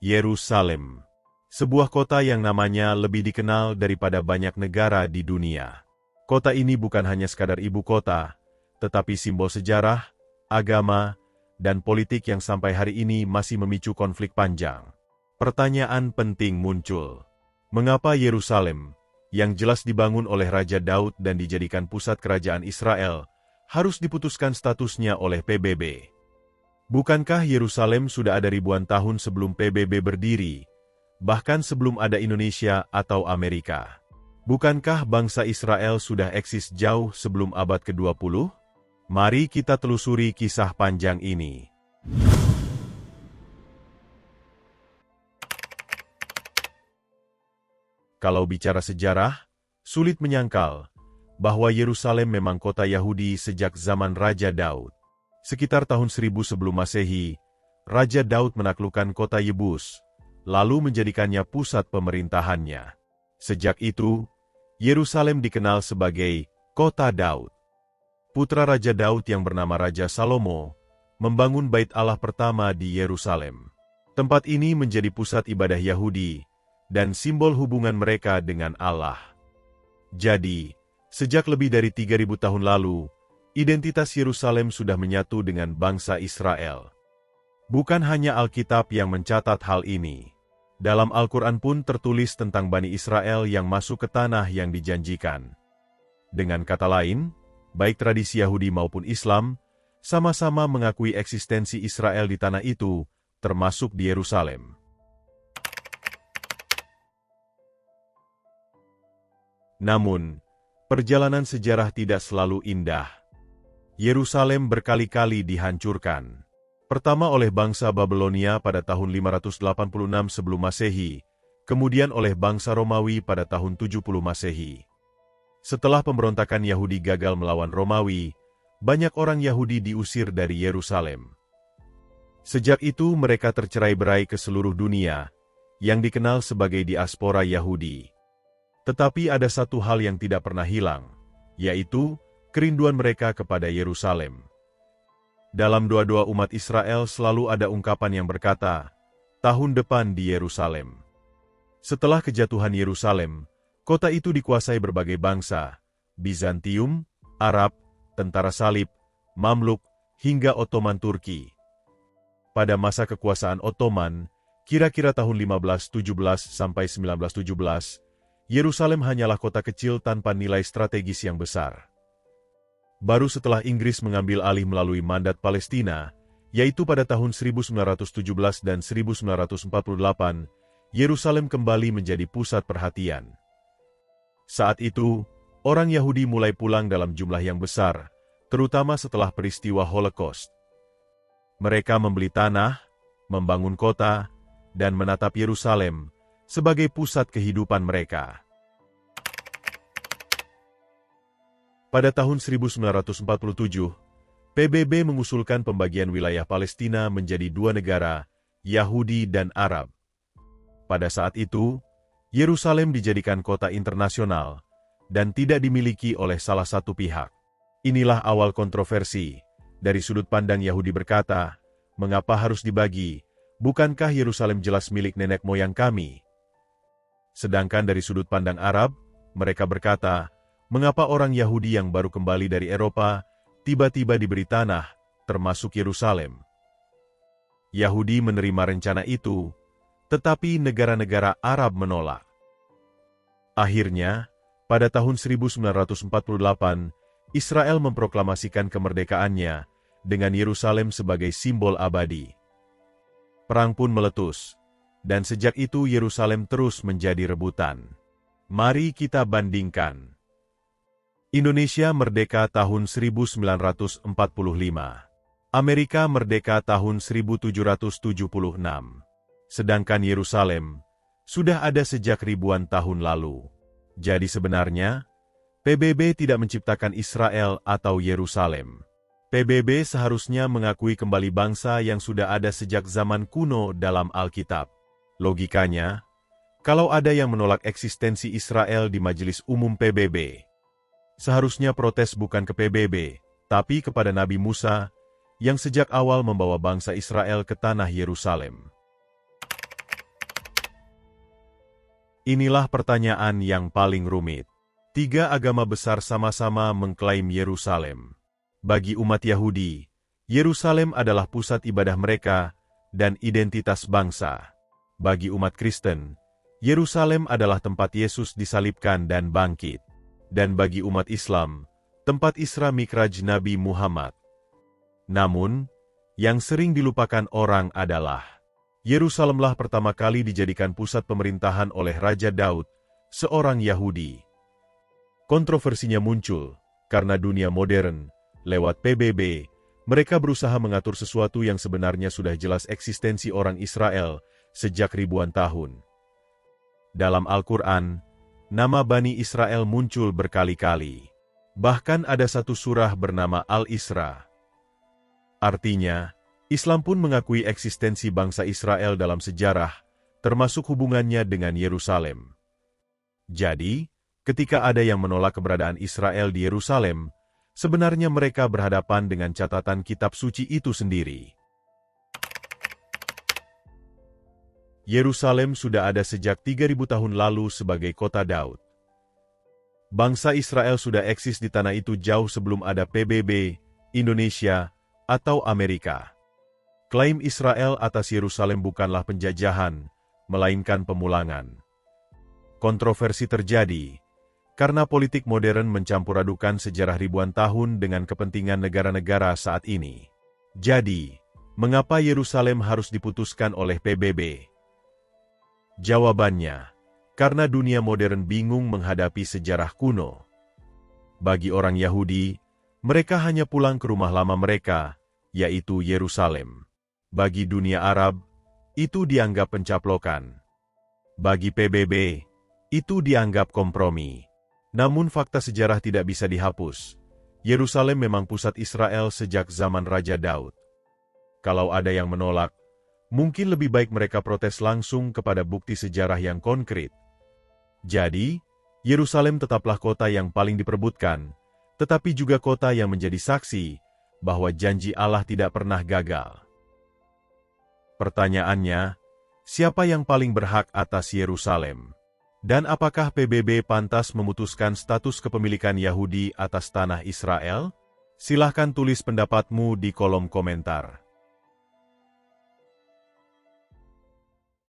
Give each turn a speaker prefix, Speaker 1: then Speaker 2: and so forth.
Speaker 1: Yerusalem. Sebuah kota yang namanya lebih dikenal daripada banyak negara di dunia. Kota ini bukan hanya sekadar ibu kota, tetapi simbol sejarah, agama, dan politik yang sampai hari ini masih memicu konflik panjang. Pertanyaan penting muncul. Mengapa Yerusalem, yang jelas dibangun oleh Raja Daud dan dijadikan pusat kerajaan Israel, harus diputuskan statusnya oleh PBB? Bukankah Yerusalem sudah ada ribuan tahun sebelum PBB berdiri, bahkan sebelum ada Indonesia atau Amerika? Bukankah bangsa Israel sudah eksis jauh sebelum abad ke-20? Mari kita telusuri kisah panjang ini. Kalau bicara sejarah, sulit menyangkal bahwa Yerusalem memang kota Yahudi sejak zaman Raja Daud. Sekitar tahun 1000 sebelum Masehi, Raja Daud menaklukkan kota Yebus, lalu menjadikannya pusat pemerintahannya. Sejak itu, Yerusalem dikenal sebagai Kota Daud. Putra Raja Daud yang bernama Raja Salomo membangun Bait Allah pertama di Yerusalem. Tempat ini menjadi pusat ibadah Yahudi dan simbol hubungan mereka dengan Allah. Jadi, sejak lebih dari 3000 tahun lalu, identitas Yerusalem sudah menyatu dengan bangsa Israel. Bukan hanya Alkitab yang mencatat hal ini. Dalam Al-Quran pun tertulis tentang Bani Israel yang masuk ke tanah yang dijanjikan. Dengan kata lain, baik tradisi Yahudi maupun Islam, sama-sama mengakui eksistensi Israel di tanah itu, termasuk di Yerusalem. Namun, perjalanan sejarah tidak selalu indah. Yerusalem berkali-kali dihancurkan. Pertama oleh bangsa Babelonia pada tahun 586 sebelum Masehi, kemudian oleh bangsa Romawi pada tahun 70 Masehi. Setelah pemberontakan Yahudi gagal melawan Romawi, banyak orang Yahudi diusir dari Yerusalem. Sejak itu mereka tercerai-berai ke seluruh dunia, yang dikenal sebagai diaspora Yahudi. Tetapi ada satu hal yang tidak pernah hilang, yaitu kerinduan mereka kepada Yerusalem. Dalam doa-doa umat Israel selalu ada ungkapan yang berkata, tahun depan di Yerusalem. Setelah kejatuhan Yerusalem, kota itu dikuasai berbagai bangsa, Bizantium, Arab, tentara salib, Mamluk, hingga Ottoman Turki. Pada masa kekuasaan Ottoman, kira-kira tahun 1517 sampai 1917, Yerusalem hanyalah kota kecil tanpa nilai strategis yang besar. Baru setelah Inggris mengambil alih melalui mandat Palestina, yaitu pada tahun 1917 dan 1948, Yerusalem kembali menjadi pusat perhatian. Saat itu, orang Yahudi mulai pulang dalam jumlah yang besar, terutama setelah peristiwa Holocaust. Mereka membeli tanah, membangun kota, dan menatap Yerusalem sebagai pusat kehidupan mereka. Pada tahun 1947, PBB mengusulkan pembagian wilayah Palestina menjadi dua negara, Yahudi dan Arab. Pada saat itu, Yerusalem dijadikan kota internasional dan tidak dimiliki oleh salah satu pihak. Inilah awal kontroversi. Dari sudut pandang Yahudi berkata, mengapa harus dibagi? Bukankah Yerusalem jelas milik nenek moyang kami? Sedangkan dari sudut pandang Arab, mereka berkata, mengapa orang Yahudi yang baru kembali dari Eropa tiba-tiba diberi tanah, termasuk Yerusalem? Yahudi menerima rencana itu, tetapi negara-negara Arab menolak. Akhirnya, pada tahun 1948, Israel memproklamasikan kemerdekaannya dengan Yerusalem sebagai simbol abadi. Perang pun meletus, dan sejak itu Yerusalem terus menjadi rebutan. Mari kita bandingkan. Indonesia merdeka tahun 1945. Amerika merdeka tahun 1776. Sedangkan Yerusalem sudah ada sejak ribuan tahun lalu. Jadi sebenarnya, PBB tidak menciptakan Israel atau Yerusalem. PBB seharusnya mengakui kembali bangsa yang sudah ada sejak zaman kuno dalam Alkitab. Logikanya, kalau ada yang menolak eksistensi Israel di Majelis Umum PBB, seharusnya protes bukan ke PBB, tapi kepada Nabi Musa, yang sejak awal membawa bangsa Israel ke tanah Yerusalem. Inilah pertanyaan yang paling rumit. Tiga agama besar sama-sama mengklaim Yerusalem. Bagi umat Yahudi, Yerusalem adalah pusat ibadah mereka dan identitas bangsa. Bagi umat Kristen, Yerusalem adalah tempat Yesus disalibkan dan bangkit. Dan bagi umat Islam, tempat Isra Mikraj Nabi Muhammad. Namun, yang sering dilupakan orang adalah Yerusalemlah pertama kali dijadikan pusat pemerintahan oleh Raja Daud, seorang Yahudi. Kontroversinya muncul karena dunia modern, lewat PBB, mereka berusaha mengatur sesuatu yang sebenarnya sudah jelas eksistensi orang Israel sejak ribuan tahun. Dalam Al-Quran, nama Bani Israel muncul berkali-kali. Bahkan ada satu surah bernama Al-Isra. Artinya, Islam pun mengakui eksistensi bangsa Israel dalam sejarah, termasuk hubungannya dengan Yerusalem. Jadi, ketika ada yang menolak keberadaan Israel di Yerusalem, sebenarnya mereka berhadapan dengan catatan kitab suci itu sendiri. Yerusalem sudah ada sejak 3000 tahun lalu sebagai kota Daud. Bangsa Israel sudah eksis di tanah itu jauh sebelum ada PBB, Indonesia, atau Amerika. Klaim Israel atas Yerusalem bukanlah penjajahan, melainkan pemulangan. Kontroversi terjadi karena politik modern mencampur-adukan sejarah ribuan tahun dengan kepentingan negara-negara saat ini. Jadi, mengapa Yerusalem harus diputuskan oleh PBB? Jawabannya, karena dunia modern bingung menghadapi sejarah kuno. Bagi orang Yahudi, mereka hanya pulang ke rumah lama mereka, yaitu Yerusalem. Bagi dunia Arab, itu dianggap pencaplokan. Bagi PBB, itu dianggap kompromi. Namun fakta sejarah tidak bisa dihapus. Yerusalem memang pusat Israel sejak zaman Raja Daud. Kalau ada yang menolak, mungkin lebih baik mereka protes langsung kepada bukti sejarah yang konkret. Jadi, Yerusalem tetaplah kota yang paling diperebutkan, tetapi juga kota yang menjadi saksi bahwa janji Allah tidak pernah gagal. Pertanyaannya, siapa yang paling berhak atas Yerusalem? Dan apakah PBB pantas memutuskan status kepemilikan Yahudi atas tanah Israel? Silahkan tulis pendapatmu di kolom komentar.